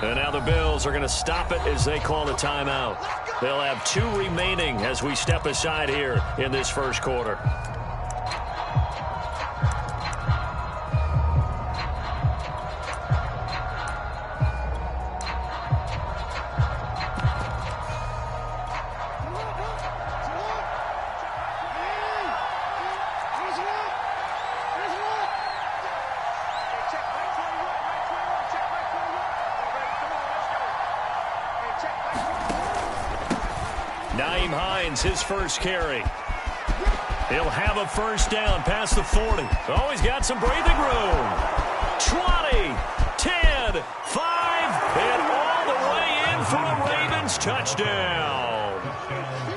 And now the Bills are going to stop it as they call the timeout. They'll have 2 remaining as we step aside here in this first quarter. His first carry. He'll have a first down past the 40. Oh, he's got some breathing room. 20, 10, 5, and all the way in for a Ravens touchdown.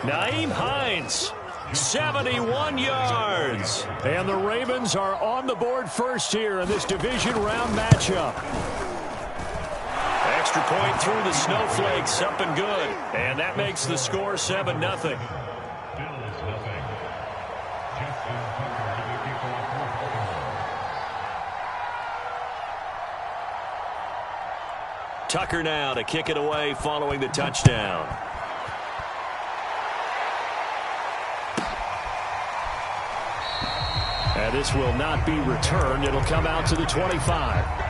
Nyheim Hines, 71 yards. And the Ravens are on the board first here in this division round matchup. Extra point through the snowflakes, up and good. And that makes the score 7-0. Tucker now to kick it away following the touchdown. And this will not be returned. It'll come out to the 25.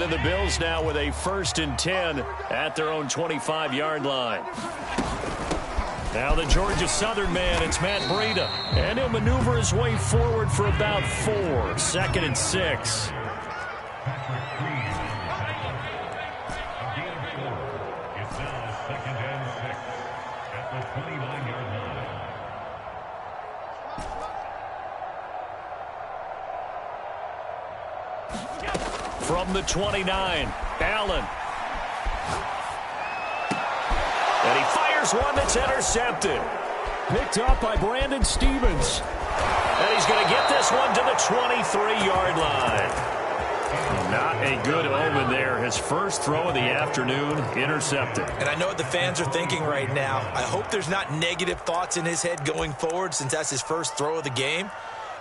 And the Bills now with a 1st and 10 at their own 25-yard line. Now the Georgia Southern man, it's Matt Breida. And he'll maneuver his way forward for about 4. 2nd and 6. From the 29, Allen. And he fires one that's intercepted. Picked up by Brandon Stevens. And he's going to get this one to the 23-yard line. Not a good omen there. His first throw of the afternoon intercepted. And I know what the fans are thinking right now. I hope there's not negative thoughts in his head going forward since that's his first throw of the game.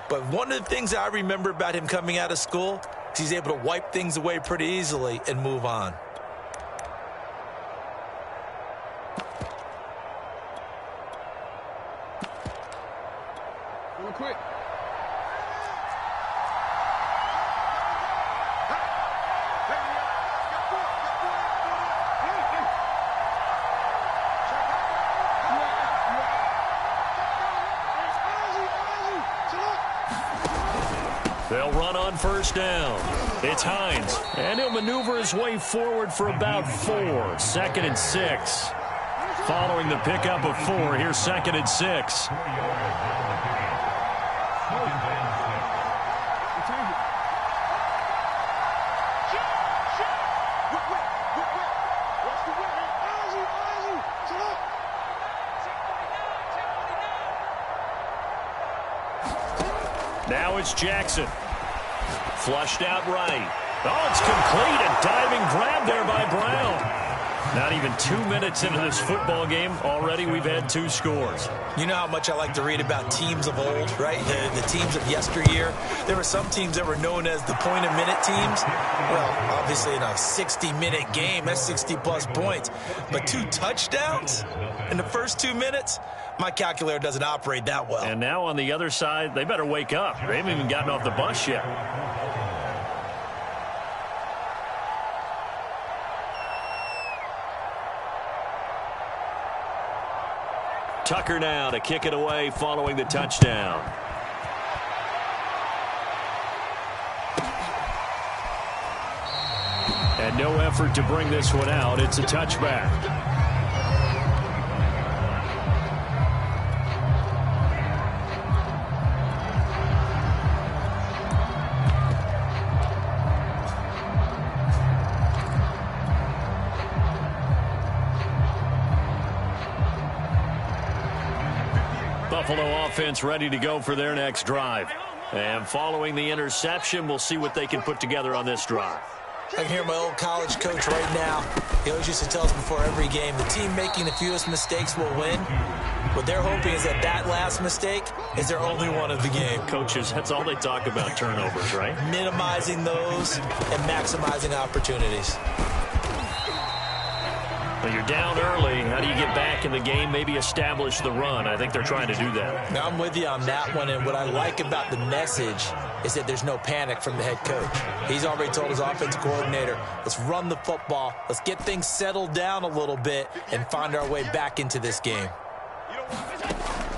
But one of the things I remember about him coming out of school, he's able to wipe things away pretty easily and move on. Real quick. They'll run on first down. It's Hines, and he'll maneuver his way forward for about 4. 2nd and 6. Following the pickup of 4, here's 2nd and 6. Now it's Jackson. Flushed out right. Oh, it's complete. A diving grab there by Brown. Not even 2 minutes into this football game, already we've had 2 scores. You know how much I like to read about teams of old, right? The teams of yesteryear. There were some teams that were known as the point-a-minute teams. Well, obviously in a 60-minute game, that's 60-plus points. But 2 touchdowns in the first 2 minutes? My calculator doesn't operate that well. And now on the other side, they better wake up. They haven't even gotten off the bus yet. Tucker now to kick it away following the touchdown. And no effort to bring this one out. It's a touchback. Buffalo offense ready to go for their next drive. And following the interception, we'll see what they can put together on this drive. I can hear my old college coach right now. He always used to tell us before every game, the team making the fewest mistakes will win. What they're hoping is that that last mistake is their only one of the game. Coaches, that's all they talk about, turnovers, right? Minimizing those and maximizing opportunities. Well, you're down early. How do you get back in the game, maybe establish the run? I think they're trying to do that. Now, I'm with you on that one, and what I like about the message is that there's no panic from the head coach. He's already told his offensive coordinator, let's run the football, let's get things settled down a little bit and find our way back into this game.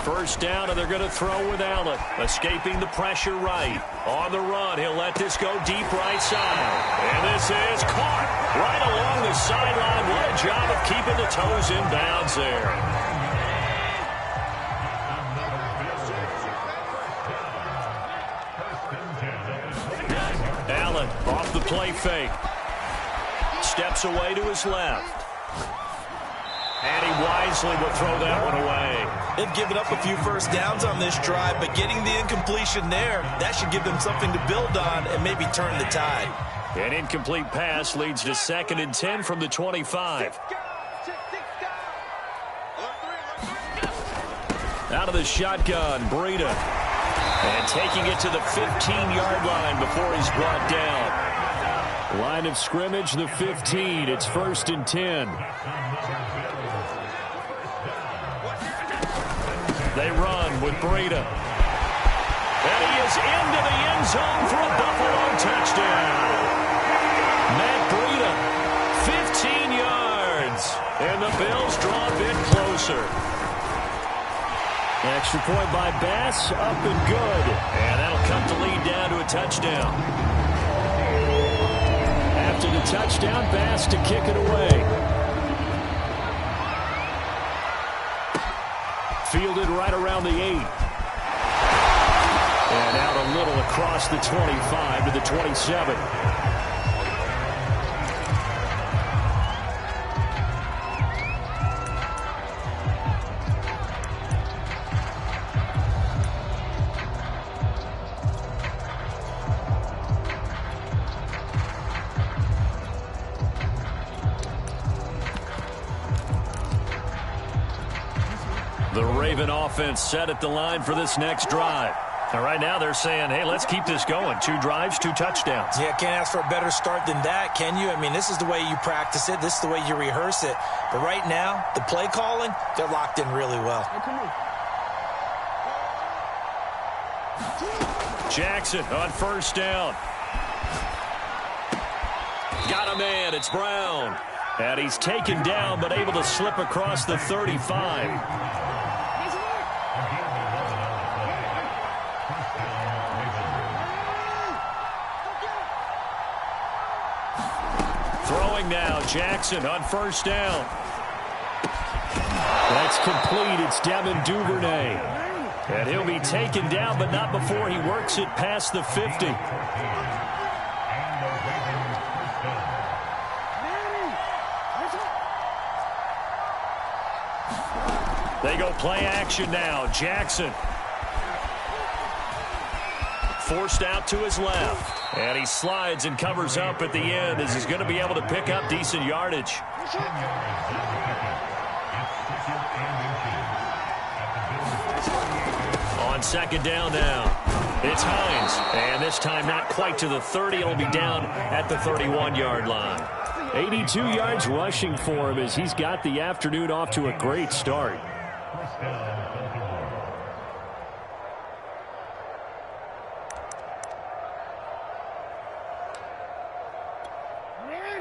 First down, and they're going to throw with Allen. Escaping the pressure right. On the run, he'll let this go deep right side. And this is caught right along the sideline. What a job of keeping the toes in bounds there. Allen off the play fake. Steps away to his left. And he wisely will throw that one away. They've given up a few first downs on this drive, but getting the incompletion there, that should give them something to build on and maybe turn the tide. An incomplete pass leads to 2nd and 10 from the 25. Out of the shotgun, Breida. And taking it to the 15-yard line before he's brought down. Line of scrimmage, the 15. It's 1st and 10. They run with Breida. And he is into the end zone for a Buffalo touchdown. Matt Breida, 15 yards. And the Bills draw a bit closer. Extra point by Bass, up and good. And that'll cut the lead down to a touchdown. After the touchdown, Bass to kick it away. Fielded right around the 8. And out a little across the 25 to the 27. The Raven offense set at the line for this next drive. And right now they're saying, hey, let's keep this going. 2 drives, 2 touchdowns. Yeah, can't ask for a better start than that, can you? I mean, this is the way you practice it. This is the way you rehearse it. But right now, the play calling, they're locked in really well. Jackson on first down. Got a man. It's Brown. And he's taken down but able to slip across the 35. Throwing now, Jackson on first down. That's complete. It's Devin Duvernay. And he'll be taken down, but not before he works it past the 50. They go play action now. Jackson. Forced out to his left. And he slides and covers up at the end as he's going to be able to pick up decent yardage. On second down now. It's Hines. And this time not quite to the 30. It'll be down at the 31-yard line. 82 yards rushing for him as he's got the afternoon off to a great start.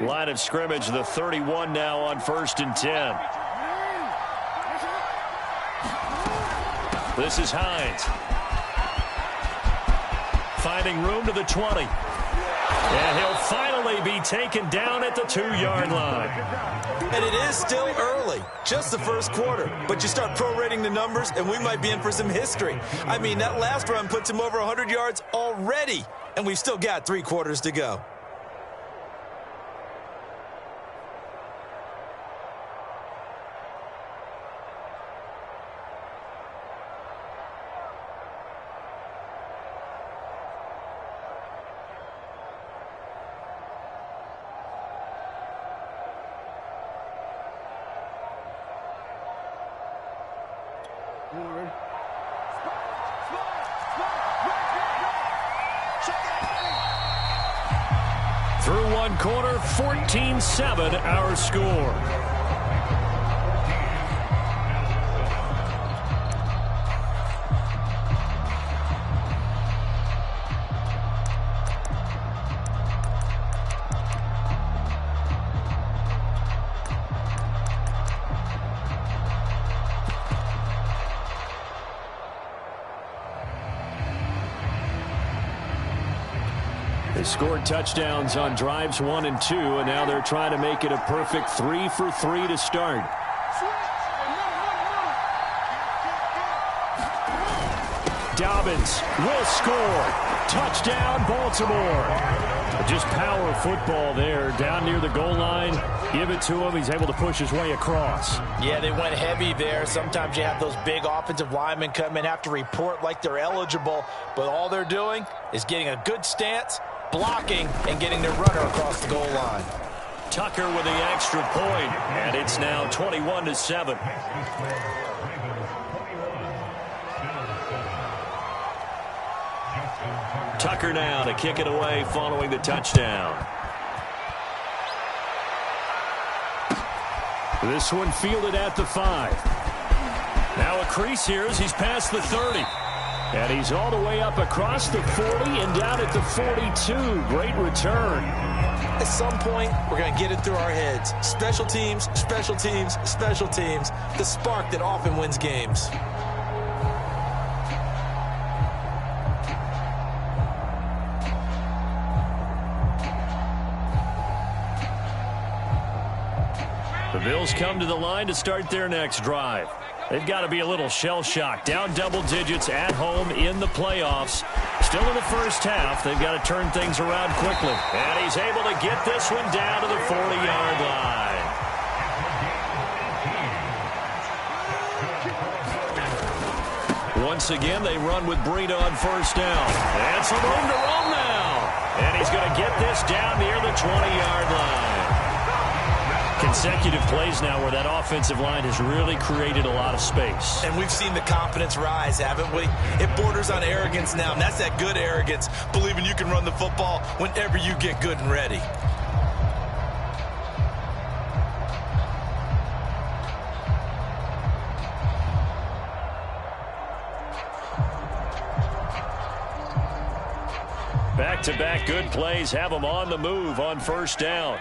Line of scrimmage, the 31 now on 1st and 10. This is Hines. Finding room to the 20. And he'll finally be taken down at the 2-yard line. And it is still early, just the first quarter. But you start prorating the numbers, and we might be in for some history. I mean, that last run puts him over 100 yards already, and we've still got 3 quarters to go. Through one quarter, 14-7 our score. They scored touchdowns on drives 1 and 2, and now they're trying to make it a perfect 3 for 3 to start. Dobbins will score. Touchdown, Baltimore. Just power football there down near the goal line. Give it to him. He's able to push his way across. Yeah, they went heavy there. Sometimes you have those big offensive linemen come in, have to report like they're eligible, but all they're doing is getting a good stance, blocking, and getting their runner across the goal line. Tucker with the extra point, and it's now 21-7. Tucker now to kick it away following the touchdown. This one fielded at the 5. Now a crease here as he's past the 30. And he's all the way up across the 40 and down at the 42. Great return. At some point, we're going to get it through our heads. Special teams, special teams, special teams. The spark that often wins games. The Bills come to the line to start their next drive. They've got to be a little shell-shocked. Down double digits at home in the playoffs. Still in the first half. They've got to turn things around quickly. And he's able to get this one down to the 40-yard line. Once again, they run with Breida on first down. And some room to roam now. And he's going to get this down near the 20-yard line. Consecutive plays now where that offensive line has really created a lot of space. And we've seen the confidence rise, haven't we? It borders on arrogance now, and that's that good arrogance, believing you can run the football whenever you get good and ready. Back-to-back good plays have them on the move on first down.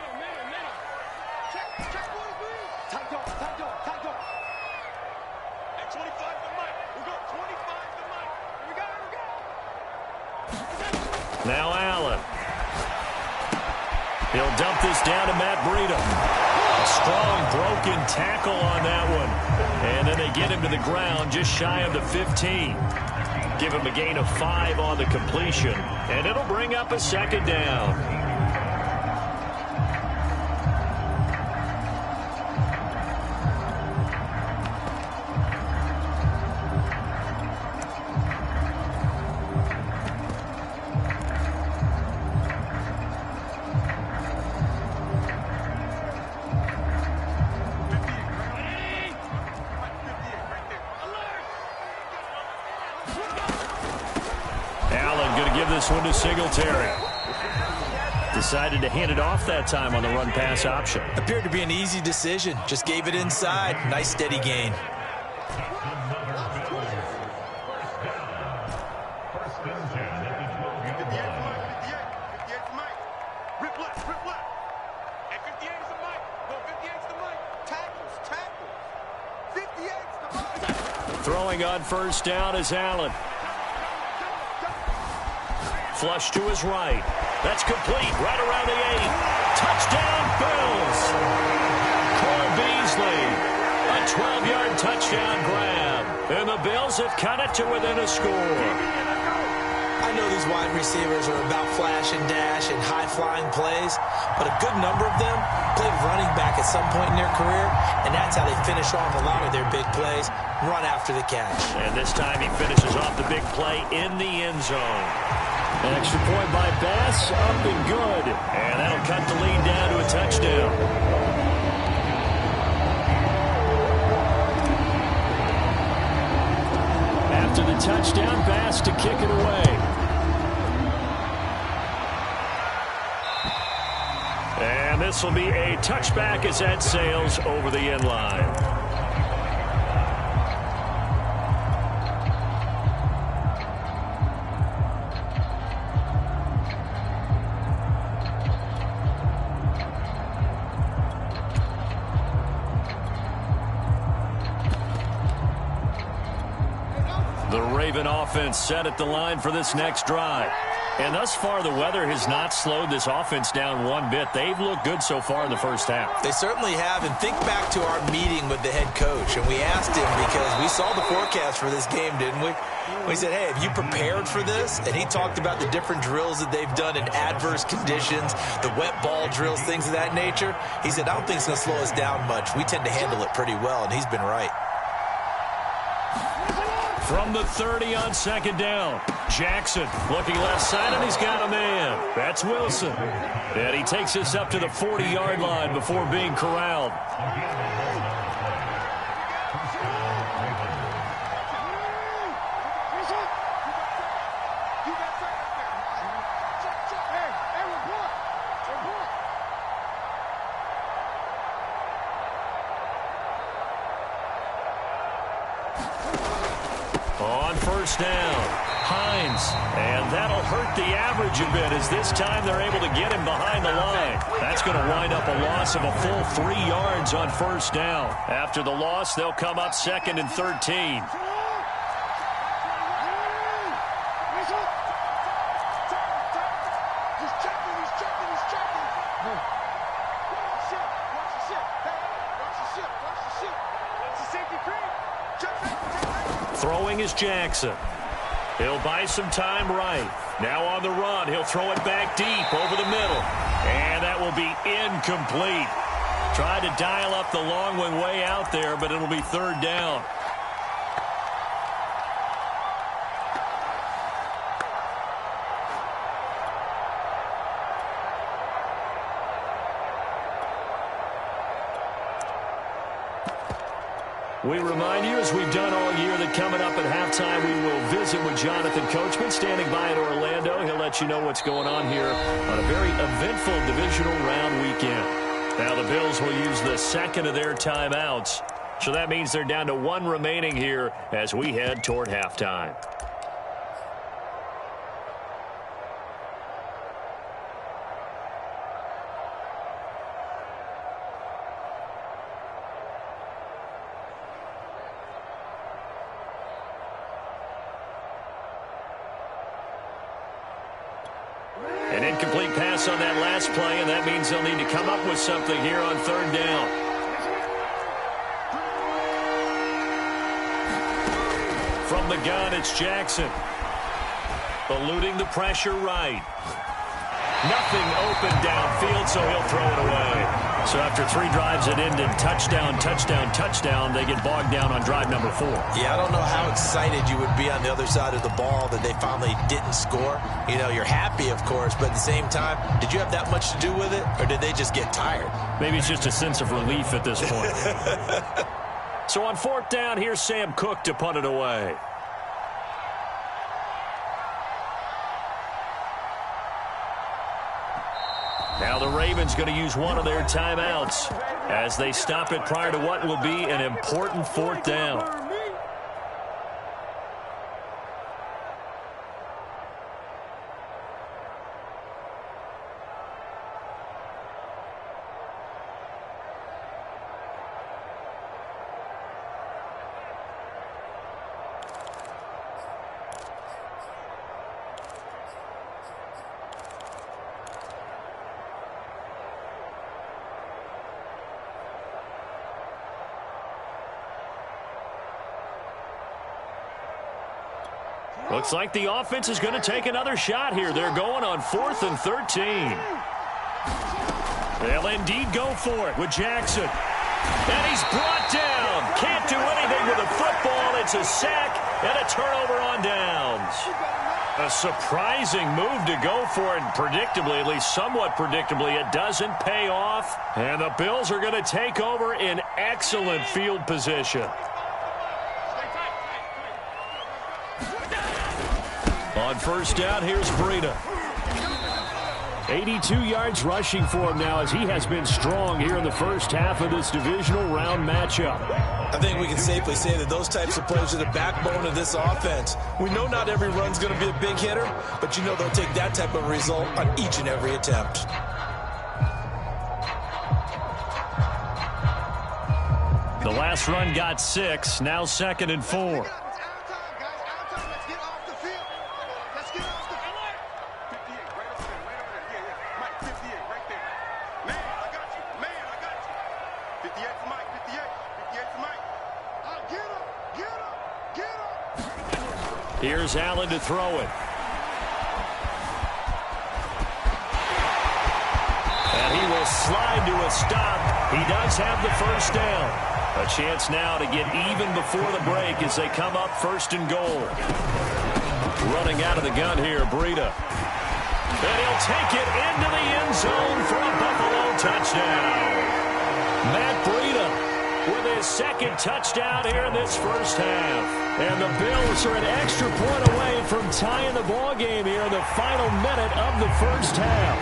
Now Allen. He'll dump this down to Matt Breida. A strong broken tackle on that one. And then they get him to the ground just shy of the 15. Give him a gain of 5 on the completion. And it'll bring up a second down. This one to Singletary. Decided to hand it off that time on the run-pass option. Appeared to be an easy decision. Just gave it inside. Nice steady gain. Throwing on first down is Allen. Flush to his right. That's complete. Right around the 8. Touchdown, Bills. Cole Beasley. A 12-yard touchdown grab. And the Bills have cut it to within a score. I know these wide receivers are about flash and dash and high-flying plays, but a good number of them played running back at some point in their career, and that's how they finish off a lot of their big plays, run after the catch. And this time he finishes off the big play in the end zone. An extra point by Bass, up and good. And that'll cut the lead down to a touchdown. after the touchdown pass to kick it away. And this will be a touchback as that sails over the end line. The Raven offense set at the line for this next drive. And thus far, the weather has not slowed this offense down one bit. They've looked good so far in the first half. They certainly have. And think back to our meeting with the head coach. And we asked him, because we saw the forecast for this game, didn't we? We said, hey, have you prepared for this? And he talked about the different drills that they've done in adverse conditions, the wet ball drills, things of that nature. He said, I don't think it's going to slow us down much. We tend to handle it pretty well, and he's been right. From the 30 on second down, Jackson looking left side, and he's got a man. That's Wilson. And he takes us up to the 40-yard line before being corralled. On first down, Hines, and that'll hurt the average a bit as this time they're able to get him behind the line. That's going to wind up a loss of a full 3 yards on first down. After the loss, they'll come up 2nd and 13. Throwing is Jackson. He'll buy some time right. Now on the run, he'll throw it back deep over the middle. And that will be incomplete. Tried to dial up the long one way out there, but it'll be 3rd down. We remind you, as we've done all year, that coming up at halftime, we will visit with Jonathan Coachman, standing by in Orlando. He'll let you know what's going on here on a very eventful divisional round weekend. Now, the Bills will use the second of their timeouts, so that means they're down to 1 remaining here as we head toward halftime. An incomplete pass on that last play, and that means they'll need to come up with something here on 3rd down. From the gun, it's Jackson. Eluding the pressure right. Nothing open downfield, so he'll throw it away. So after 3 drives that ended touchdown, touchdown, touchdown, they get bogged down on drive number 4. Yeah, I don't know how excited you would be on the other side of the ball that they finally didn't score. You know, you're happy, of course, but at the same time, did you have that much to do with it, or did they just get tired? Maybe it's just a sense of relief at this point. So on 4th down, here's Sam Cook to punt it away. Now the Ravens going to use one of their timeouts as they stop it prior to what will be an important 4th down. Looks like the offense is going to take another shot here. They're going on 4th and 13. They'll indeed go for it with Jackson. And he's brought down. Can't do anything with the football. It's a sack and a turnover on downs. A surprising move to go for it. Predictably, at least somewhat predictably, it doesn't pay off. And the Bills are going to take over in excellent field position. On first down, here's Breida. 82 yards rushing for him now as he has been strong here in the first half of this divisional round matchup. I think we can safely say that those types of plays are the backbone of this offense. We know not every run's going to be a big hitter, but you know they'll take that type of result on each and every attempt. The last run got 6, now 2nd and 4. Here's Allen to throw it. And he will slide to a stop. He does have the first down. A chance now to get even before the break as they come up 1st and goal. Running out of the gun here, Breida. And he'll take it into the end zone for a Buffalo touchdown. Matt Breida with his 2nd touchdown here in this first half. And the Bills are an extra point away from tying the ball game here in the final minute of the first half.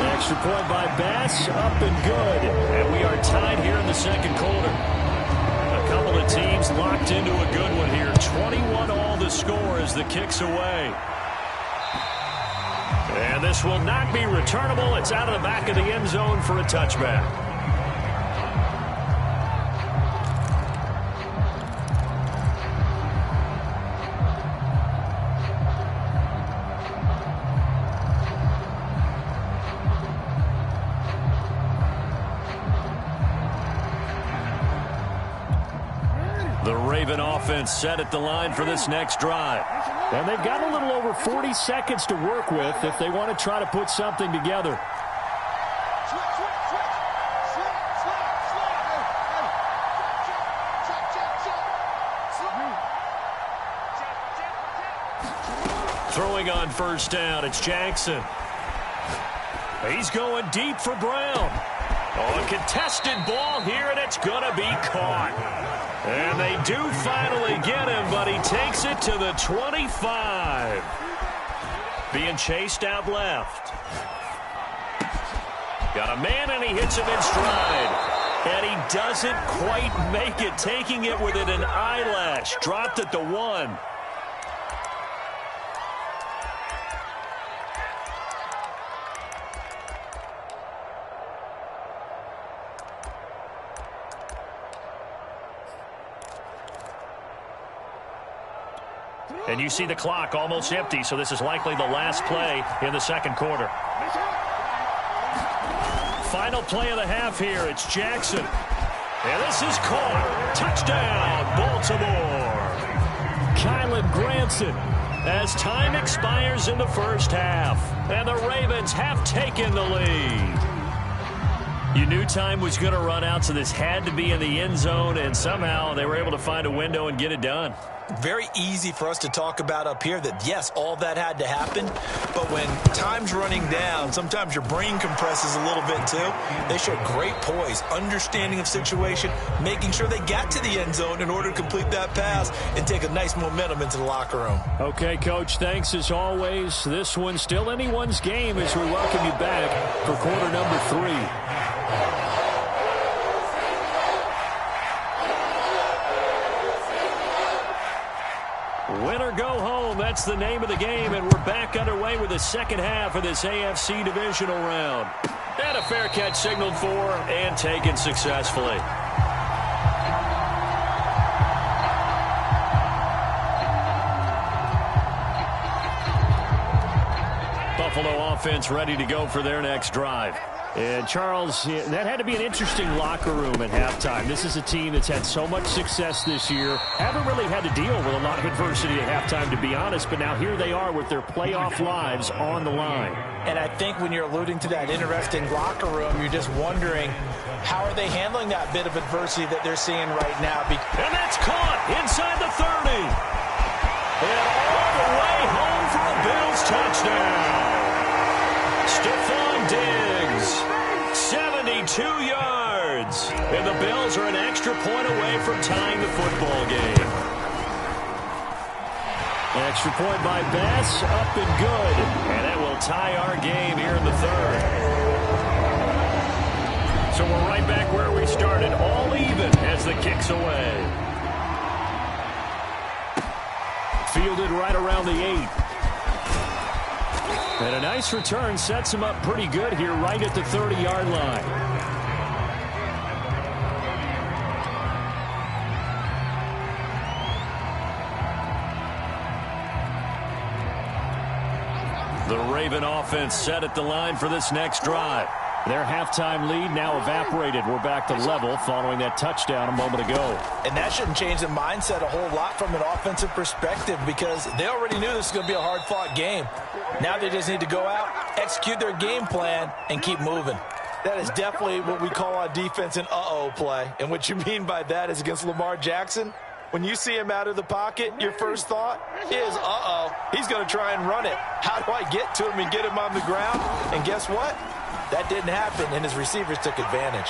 An extra point by Bass, up and good. And we are tied here in the 2nd quarter. A couple of teams locked into a good one here. 21-all the score as the kick's away. And this will not be returnable. It's out of the back of the end zone for a touchback. The Raven offense set at the line for this next drive. And they've got a little over 40 seconds to work with if they want to try to put something together. Throwing on first down, it's Jackson. He's going deep for Brown. Oh, a contested ball here, and it's going to be caught. And they do finally get him, but he takes it to the 25. Being chased out left. Got a man, and he hits him in stride. And he doesn't quite make it, taking it within an eyelash. Dropped at the 1. And you see the clock almost empty, so this is likely the last play in the 2nd quarter. Final play of the half here. It's Jackson. And this is caught. Touchdown, Baltimore. Kylan Granson as time expires in the first half. And the Ravens have taken the lead. You knew time was going to run out, so this had to be in the end zone, and somehow they were able to find a window and get it done. Very easy for us to talk about up here that, yes, all that had to happen, but when time's running down, sometimes your brain compresses a little bit too. They showed great poise, understanding of situation, making sure they got to the end zone in order to complete that pass and take a nice momentum into the locker room. Okay, Coach, thanks as always. This one's still anyone's game as we welcome you back for quarter number 3. Win or go home, that's the name of the game, and we're back underway with the second half of this AFC divisional round. And a fair catch signaled for and taken successfully. Buffalo offense ready to go for their next drive. And, Charles, that had to be an interesting locker room at halftime. This is a team that's had so much success this year. Haven't really had to deal with a lot of adversity at halftime, to be honest. But now here they are with their playoff lives on the line. And I think when you're alluding to that interesting locker room, you're just wondering, how are they handling that bit of adversity that they're seeing right now? And that's caught inside the 30. And all the way home for a Bills touchdown. Stephon Diggs, 72 yards. And the Bills are an extra point away from tying the football game. Extra point by Bass, up and good. And it will tie our game here in the third. So we're right back where we started, all even as the kick's away. Fielded right around the 8. And a nice return sets him up pretty good here right at the 30-yard line. The Raven offense set at the line for this next drive. Their halftime lead now evaporated. We're back to level following that touchdown a moment ago. And that shouldn't change the mindset a whole lot from an offensive perspective because they already knew this was going to be a hard-fought game. Now they just need to go out, execute their game plan, and keep moving. That is definitely what we call on defense an uh-oh play. And what you mean by that is against Lamar Jackson, when you see him out of the pocket, your first thought is, uh-oh, he's going to try and run it. How do I get to him and get him on the ground? And guess what? That didn't happen, and his receivers took advantage.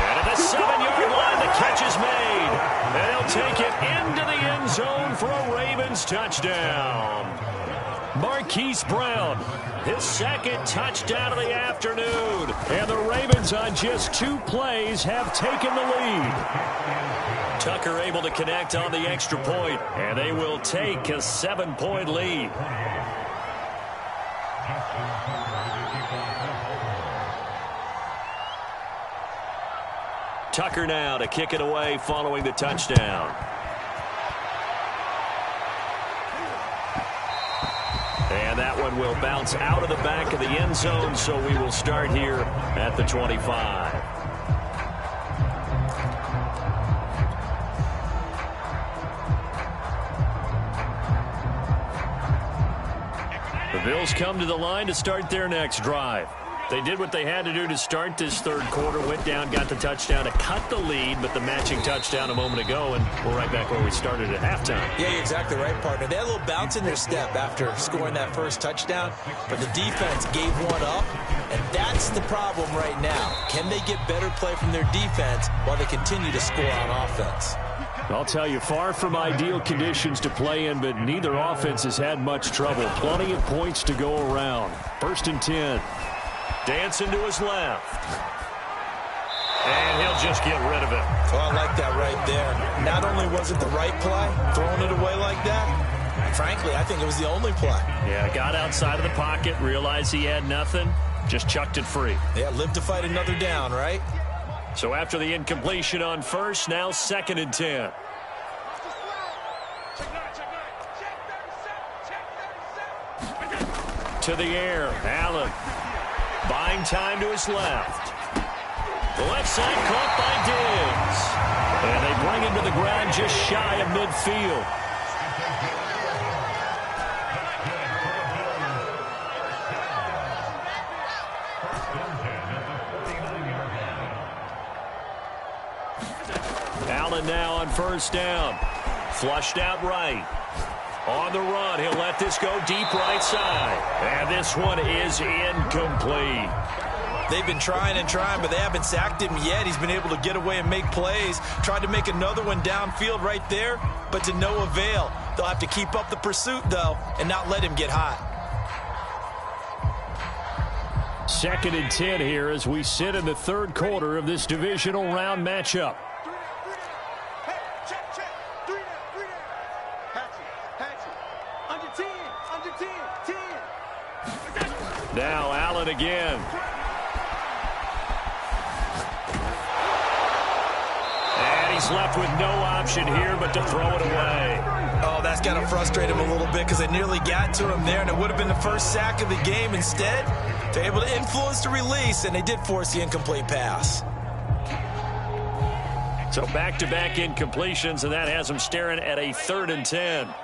And at the 7-yard line, the catch is made. And he'll take it into the end zone for a Ravens touchdown. Marquise Brown, his second touchdown of the afternoon. And the Ravens on just 2 plays have taken the lead. Tucker able to connect on the extra point, and they will take a 7-point lead. Tucker now to kick it away following the touchdown. And that one will bounce out of the back of the end zone, so we will start here at the 25. The Bills come to the line to start their next drive. They did what they had to do to start this third quarter, went down, got the touchdown to cut the lead, but the matching touchdown a moment ago, and we're right back where we started at halftime. Yeah, you're exactly right, partner. They had a little bounce in their step after scoring that first touchdown, but the defense gave one up, and that's the problem right now. Can they get better play from their defense while they continue to score on offense? I'll tell you, far from ideal conditions to play in, but neither offense has had much trouble. Plenty of points to go around. 1st and 10. Dancing to his left. And he'll just get rid of it. Oh, I like that right there. Not only was it the right play, throwing it away like that, frankly, I think it was the only play. Yeah, got outside of the pocket, realized he had nothing, just chucked it free. Yeah, live to fight another down, right? So after the incompletion on first, now 2nd and 10. To the air, Allen. Buying time to his left. The left side caught by Diggs. And they bring him to the ground just shy of midfield. Allen now on 1st down. Flushed out right. On the run, he'll let this go deep right side. And this one is incomplete. They've been trying and trying, but they haven't sacked him yet. He's been able to get away and make plays. Tried to make another one downfield right there, but to no avail. They'll have to keep up the pursuit, though, and not let him get hot. 2nd and 10 here as we sit in the third quarter of this divisional round matchup. Now Allen again. And he's left with no option here but to throw it away. Oh, that's got to frustrate him a little bit because they nearly got to him there, and it would have been the first sack of the game. Instead, they're able to influence the release, and they did force the incomplete pass. So back-to-back incompletions, and that has them staring at a 3rd and 10.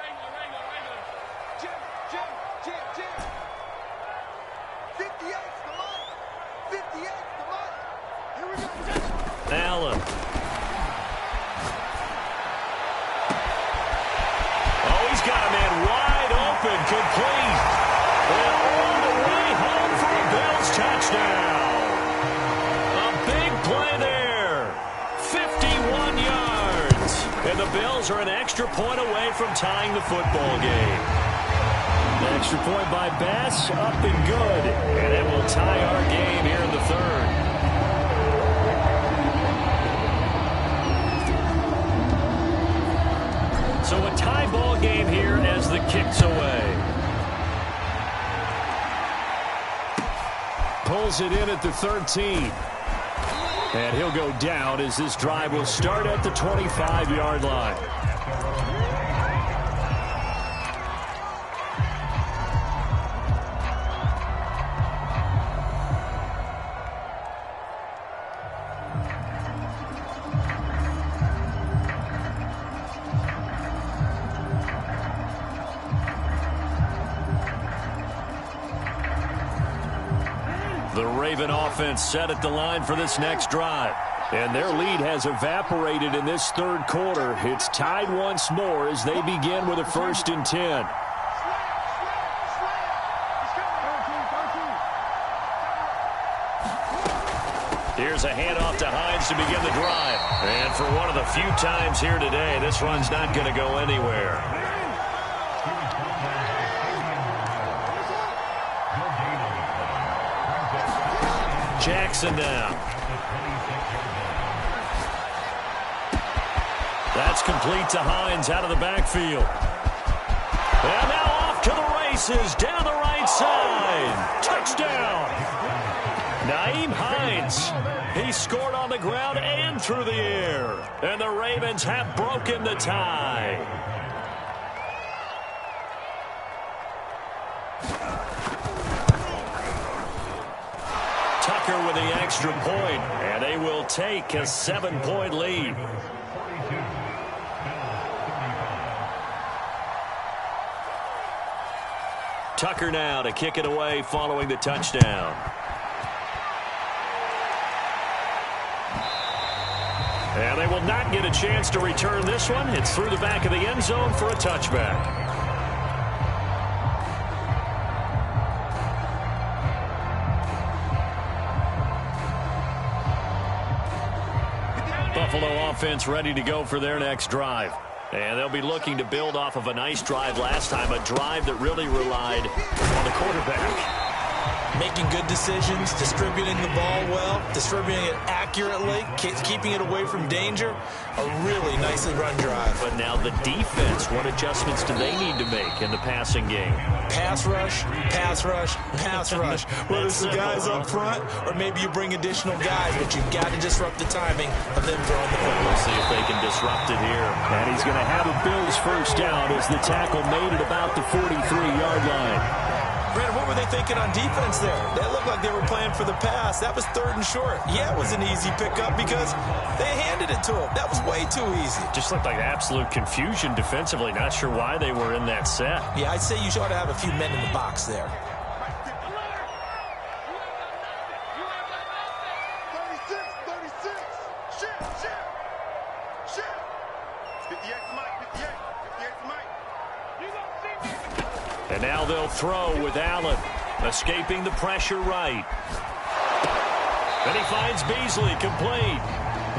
Allen. Oh, he's got a man wide open, complete. And all the way home for a Bills touchdown. A big play there. 51 yards. And the the Bills are an extra point away from tying the football game. An extra point by Bass, up and good. And it will tie our game here in the third. So a tie ball game here as the kick's away. Pulls it in at the 13. And he'll go down as this drive will start at the 25-yard line. The Raven offense set at the line for this next drive. And their lead has evaporated in this third quarter. It's tied once more as they begin with a 1st and 10. Here's a handoff to Hines to begin the drive. And for one of the few times here today, this run's not going to go anywhere. Jackson now. That's complete to Hines out of the backfield. And now off to the races down the right side. Touchdown. Nyheim Hines. He scored on the ground and through the air. And the Ravens have broken the tie. Tucker with the extra point, and they will take a 7-point lead. Tucker now to kick it away following the touchdown. And they will not get a chance to return this one. It's through the back of the end zone for a touchback. Buffalo offense ready to go for their next drive. And they'll be looking to build off of a nice drive last time, a drive that really relied on the quarterback. Making good decisions, distributing the ball well, distributing it accurately, keeping it away from danger. A really nicely run drive. But now the defense, what adjustments do they need to make in the passing game? Pass rush, pass rush, pass rush. Whether it's the guys up front or maybe you bring additional guys, but you've got to disrupt the timing of them throwing the football. We'll see if they can disrupt it here. And he's going to have a Bills first down as the tackle made it about the 43-yard line. Brandon, what were they thinking on defense there? That looked like they were playing for the pass. That was 3rd and short. Yeah, it was an easy pickup because they handed it to him. That was way too easy. Just looked like absolute confusion defensively. Not sure why they were in that set. Yeah, I'd say you ought to have a few men in the box there. And now they'll throw with Allen, escaping the pressure right. And he finds Beasley complete.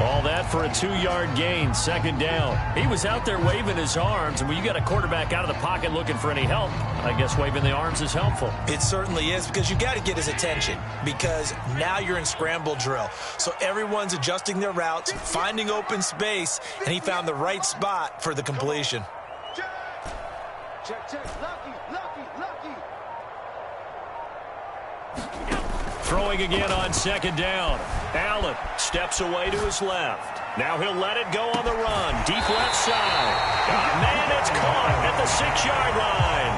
All that for a 2-yard gain, 2nd down. He was out there waving his arms, and when you got a quarterback out of the pocket looking for any help, I guess waving the arms is helpful. It certainly is, because you got to get his attention, because now you're in scramble drill. So everyone's adjusting their routes, finding open space, and he found the right spot for the completion. Check. Lucky. Throwing again on 2nd down. Allen steps away to his left. Now he'll let it go on the run. Deep left side. Man, it's caught at the 6-yard line.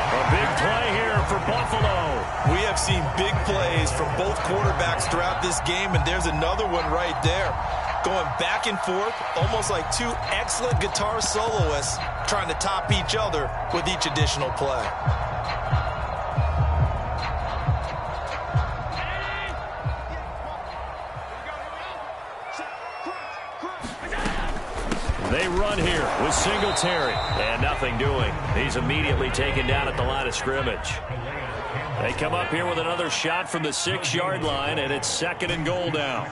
A big play here for Buffalo. We have seen big plays from both quarterbacks throughout this game, and there's another one right there. Going back and forth, almost like two excellent guitar soloists trying to top each other with each additional play. They run here with Singletary, and nothing doing. He's immediately taken down at the line of scrimmage. They come up here with another shot from the 6-yard line, and it's 2nd and goal down.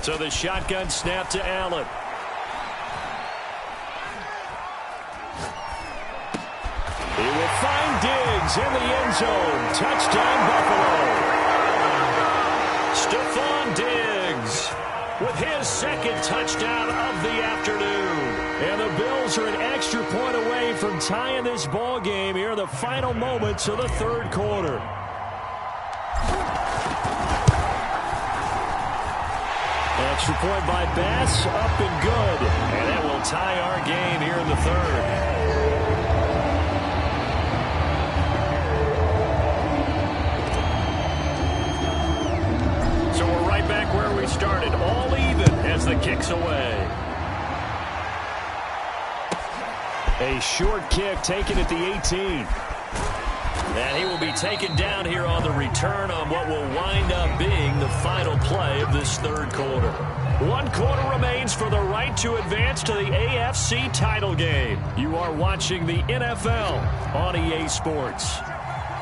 So the shotgun snap to Allen. He will find Diggs in the end zone. Touchdown, Buffalo. Stephon Diggs with his second touchdown of the afternoon. And the Bills are an extra point away from tying this ball game here in the final moments of the third quarter. Extra point by Bass, up and good. And that will tie our game here in the third. So we're right back where we started, all even as the kick's away. A short kick taken at the 18. And he will be taken down here on the return on what will wind up being the final play of this third quarter. 1 quarter remains for the right to advance to the AFC title game. You are watching the NFL on EA Sports.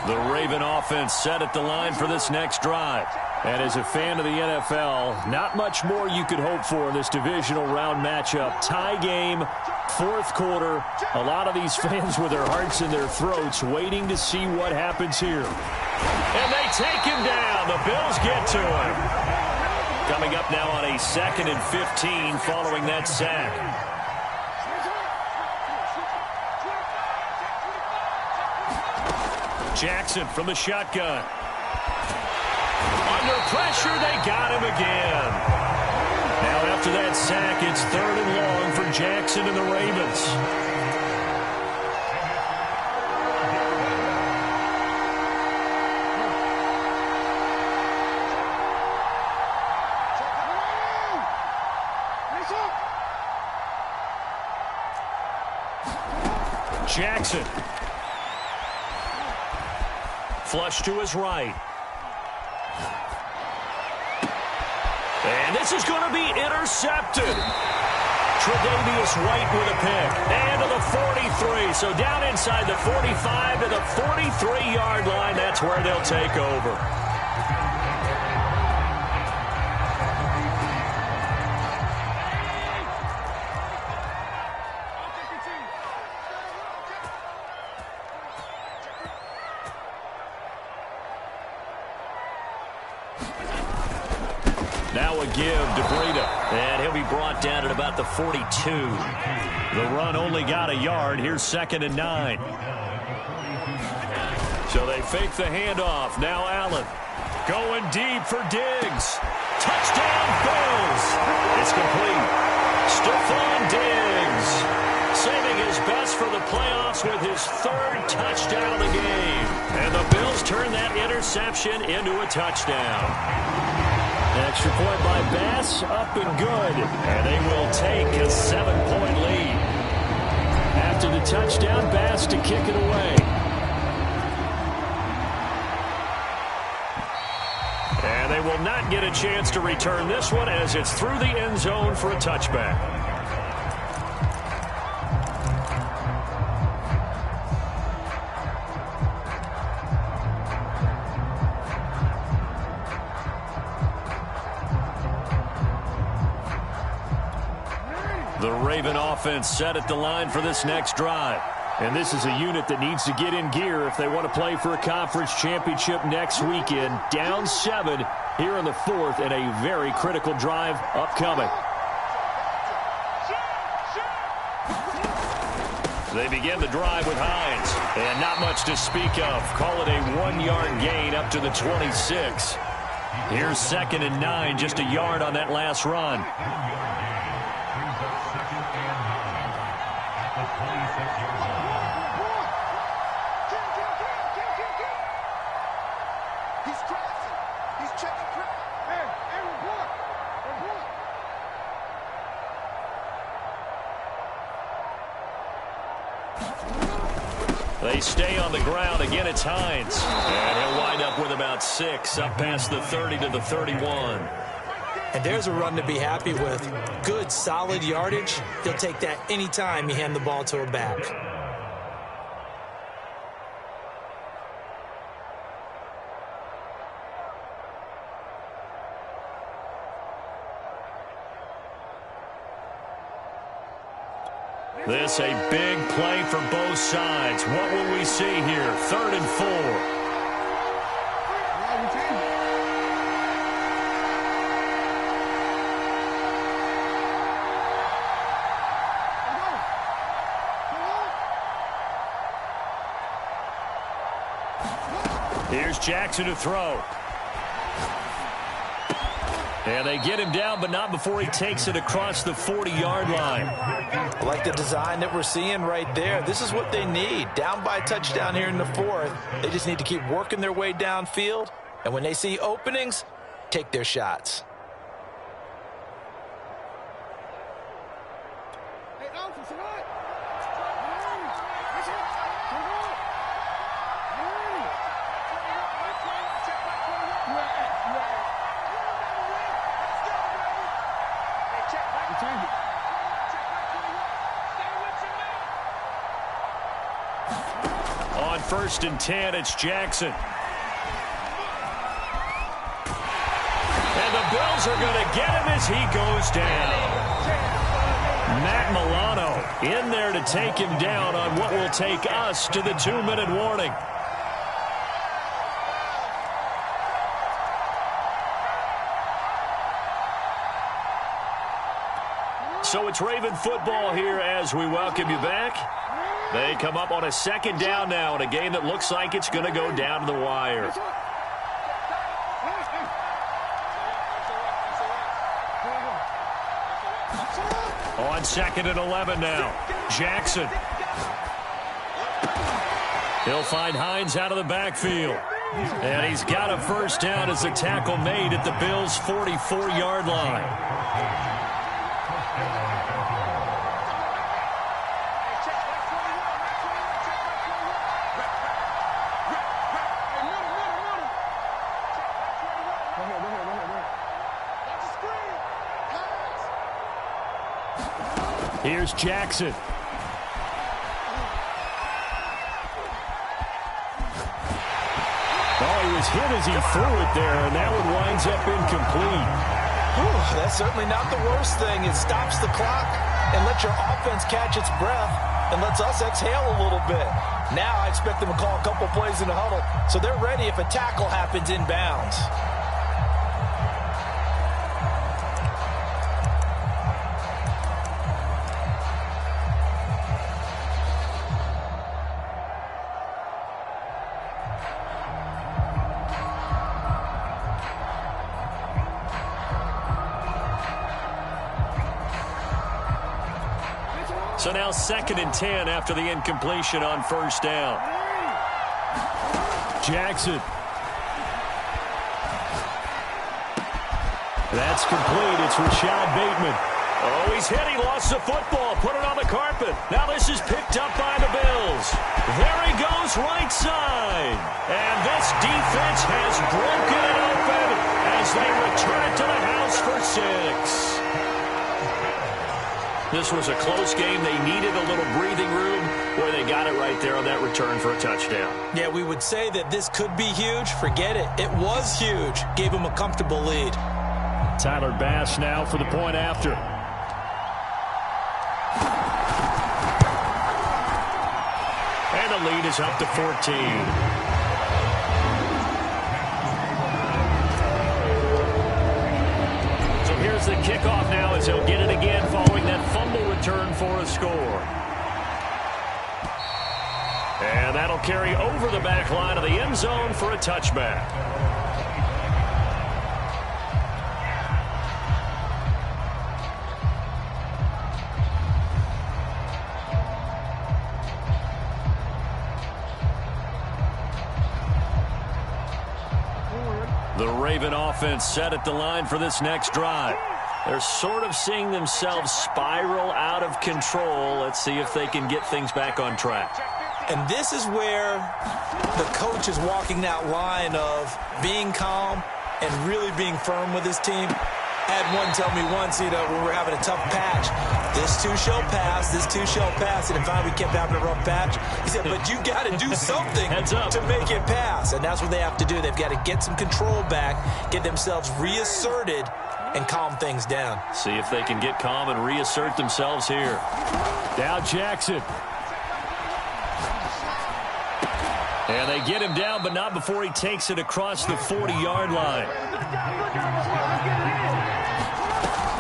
The Raven offense set at the line for this next drive. And as a fan of the NFL, not much more you could hope for in this divisional round matchup. Tie game, fourth quarter. A lot of these fans with their hearts in their throats waiting to see what happens here. And they take him down. The Bills get to him. Coming up now on a 2nd and 15 following that sack. Jackson from the shotgun. Under pressure, they got him again. Now after that sack, it's 3rd and long for Jackson and the Ravens. Jackson. Flush to his right. And this is going to be intercepted. Tre'Davious White with a pick. And to the 43. So down inside the 45 to the 43-yard line. That's where they'll take over. Now a give to Breida. And he'll be brought down at about the 42. The run only got a yard. Here's 2nd and 9. So they fake the handoff. Now Allen going deep for Diggs. Touchdown Bills. It's complete. Stephon Diggs saving his best for the playoffs with his 3rd touchdown of the game. And the Bills turn that interception into a touchdown. Extra point by Bass, up and good. And they will take a 7-point lead. After the touchdown, Bass to kick it away. And they will not get a chance to return this one as it's through the end zone for a touchback. The Raven offense set at the line for this next drive. And this is a unit that needs to get in gear if they want to play for a conference championship next weekend. Down 7 here in the 4th and a very critical drive upcoming. They begin the drive with Hines. And not much to speak of. Call it a 1-yard gain up to the 26. Here's 2nd and 9, just a yard on that last run. They stay on the ground. Again, it's Hines. And he'll wind up with about 6, up past the 30 to the 31. And there's a run to be happy with. Good, solid yardage. He'll take that anytime you hand the ball to a back. This a big play for both sides. What will we see here? 3rd and 4. Here's Jackson to throw. And they get him down, but not before he takes it across the 40-yard line. I like the design that we're seeing right there. This is what they need. Down by a touchdown here in the 4th. They just need to keep working their way downfield. And when they see openings, take their shots. On 1st and 10, it's Jackson. And the Bills are going to get him as he goes down. Matt Milano in there to take him down on what will take us to the 2-minute warning. So it's Raven football here as we welcome you back. They come up on a 2nd down now in a game that looks like it's going to go down to the wire. On 2nd and 11 now. Jackson. He'll find Hines out of the backfield. And he's got a 1st down as the tackle made at the Bills' 44-yard line. Here's Jackson. Oh, he was hit as he threw it there, and that one winds up incomplete. Whew, that's certainly not the worst thing. It stops the clock and lets your offense catch its breath and lets us exhale a little bit. Now I expect them to call a couple plays in the huddle, so they're ready if a tackle happens inbounds. So now 2nd and 10 after the incompletion on 1st down. Jackson. That's complete. It's Rashad Bateman. Oh, he's hit. He lost the football. Put it on the carpet. Now this is picked up by the Bills. There he goes, right side. And this defense has broken it open as they return it to the house for 6. This was a close game. They needed a little breathing room where they got it right there on that return for a touchdown. Yeah, we would say that this could be huge. Forget it. It was huge. Gave them a comfortable lead. Tyler Bass now for the point after. And the lead is up to 14. Here's the kickoff now as he'll get it again following that fumble return for a score. And that'll carry over the back line of the end zone for a touchback. The Raven offense set at the line for this next drive. They're sort of seeing themselves spiral out of control. Let's see if they can get things back on track. And this is where the coach is walking that line of being calm and really being firm with his team. Had one tell me once, when we're having a tough patch, this too shall pass, this too shall pass. And finally we kept having a rough patch. He said, but you got to do something to make it pass. And that's what they have to do. They've got to get some control back, get themselves reasserted, and calm things down. See if they can get calm and reassert themselves here. Now Jackson. And they get him down, but not before he takes it across the 40-yard line.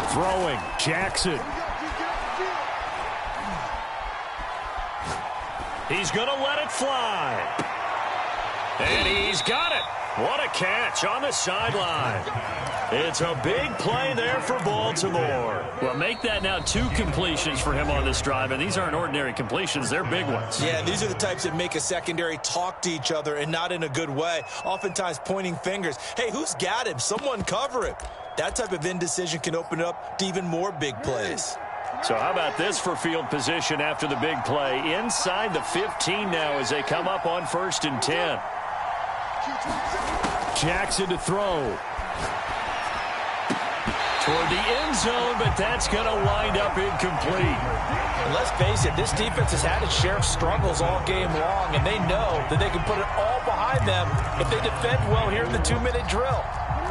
Throwing, Jackson. He's going to let it fly. And he's got it. What a catch on the sideline. It's a big play there for Baltimore. Well, make that now 2 completions for him on this drive, and these aren't ordinary completions. They're big ones. Yeah, these are the types that make a secondary talk to each other and not in a good way, oftentimes pointing fingers. Hey, who's got him? Someone cover it. That type of indecision can open it up to even more big plays. So how about this for field position after the big play? Inside the 15 now as they come up on 1st and 10. Jackson to throw. Toward the end zone, but that's going to wind up incomplete. And let's face it, this defense has had its share of struggles all game long, and they know that they can put it all behind them if they defend well here in the 2-minute drill.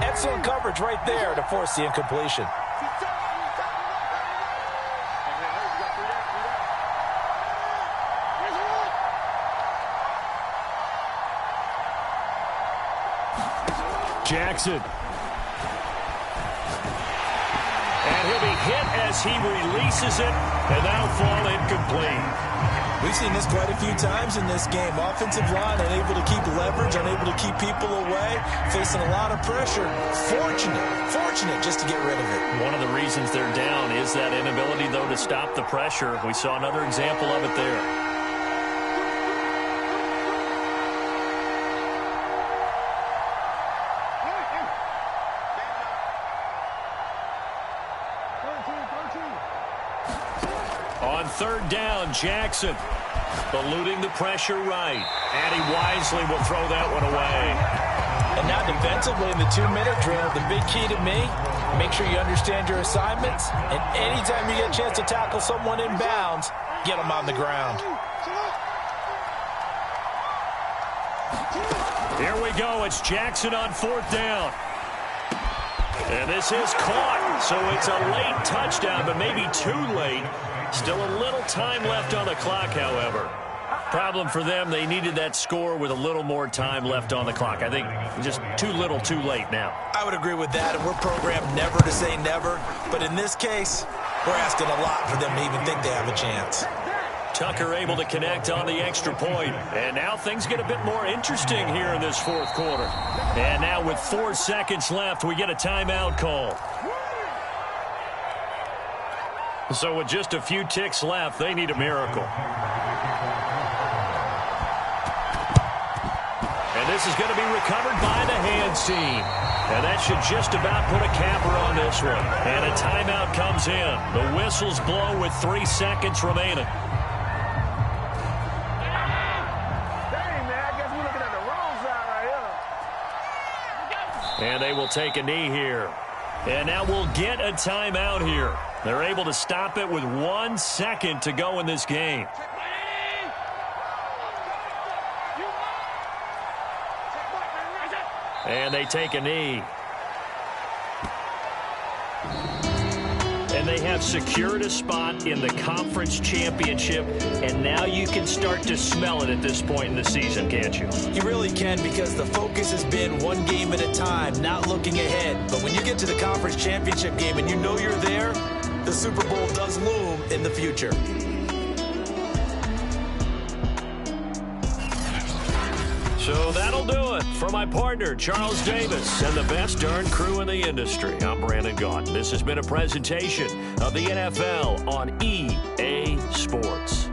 Excellent coverage right there to force the incompletion. Jackson. And he'll be hit as he releases it, and that'll fall incomplete. We've seen this quite a few times in this game. Offensive line unable to keep leverage, unable to keep people away, facing a lot of pressure. Fortunate just to get rid of it. One of the reasons they're down is that inability, though, to stop the pressure. We saw another example of it there. On 3rd down, Jackson eluding the pressure right. And he wisely will throw that one away. And now defensively in the 2-minute drill, the big key to me, make sure you understand your assignments. And anytime you get a chance to tackle someone in bounds, get them on the ground. Here we go. It's Jackson on 4th down. And this is caught. So it's a late touchdown, but maybe too late. Still a little time left on the clock, however. Problem for them, they needed that score with a little more time left on the clock. I think just too little, too late now. I would agree with that, and we're programmed never to say never. But in this case, we're asking a lot for them to even think they have a chance. Tucker able to connect on the extra point. And now things get a bit more interesting here in this 4th quarter. And now with 4 seconds left, we get a timeout call. So with just a few ticks left, they need a miracle. And this is going to be recovered by the hands team. And that should just about put a capper on this one. And a timeout comes in. The whistles blow with 3 seconds remaining. And they will take a knee here. And now we'll get a timeout here. They're able to stop it with 1 second to go in this game. And they take a knee. And they have secured a spot in the conference championship, and now you can start to smell it at this point in the season, can't you? You really can, because the focus has been one game at a time, not looking ahead. But when you get to the conference championship game and you know you're there, the Super Bowl does loom in the future. So that'll do it for my partner, Charles Davis, and the best darn crew in the industry. I'm Brandon Gaudin. This has been a presentation of the NFL on EA Sports.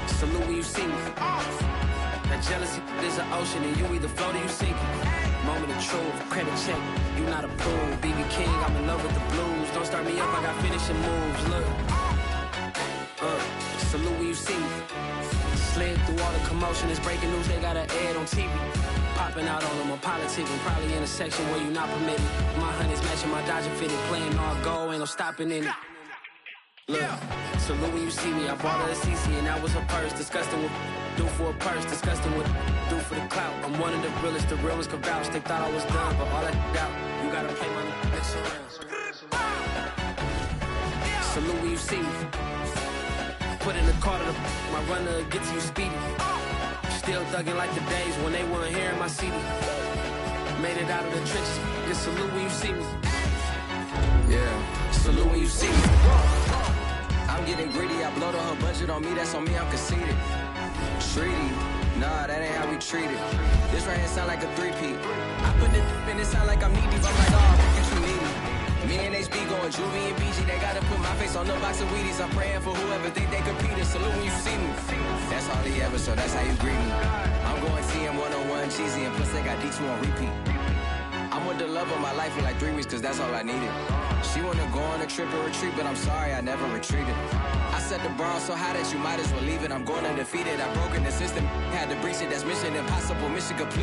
Salute when you see me. That jealousy is an ocean, and you either float or you sink. Moment of truth, credit check, you not approved. BB King, I'm in love with the blues. Don't start me up, I got finishing moves. Look, salute when you see me. Slid through all the commotion, it's breaking news, they got an ad on TV. Popping out on them, I'm politicking, probably in a section where you not permitted. My honey's matching my Dodger fitted, playing all go, ain't no stopping in it. Look, salute when you see me. I bought her a CC and that was her purse. Disgusting what do for a purse. Disgusting what do for the clout. I'm one of the realest. The real ones can vouch. They thought I was done, but all that out. You gotta play my next around. Salute when you see me. Put in the car to my runner gets you speedy. Still thugging like the days when they weren't hearing my CD. Made it out of the trenches. Just salute when you see me. Yeah, salute when you see me. I'm getting greedy, I blow the whole budget on me, that's on me, I'm conceited. Treaty, nah, that ain't how we treat it. This right here sound like a three-peat. I put the in it sound like I'm needy, but I'm like, oh, get you needy. Me and HB going Juvie and BG, they gotta put my face on the box of Wheaties. I'm praying for whoever think they competing. Salute when you see me. That's all he ever, so that's how you greet me. I'm going TM 101 cheesy, and plus they got D2 on repeat. I'm with the love of my life for like 3 weeks, cause that's all I needed. She wanna go on a trip or retreat, but I'm sorry, I never retreated. I set the bar so high that you might as well leave it. I'm going undefeated, I broken the system, had to breach it, that's mission impossible, mission complete.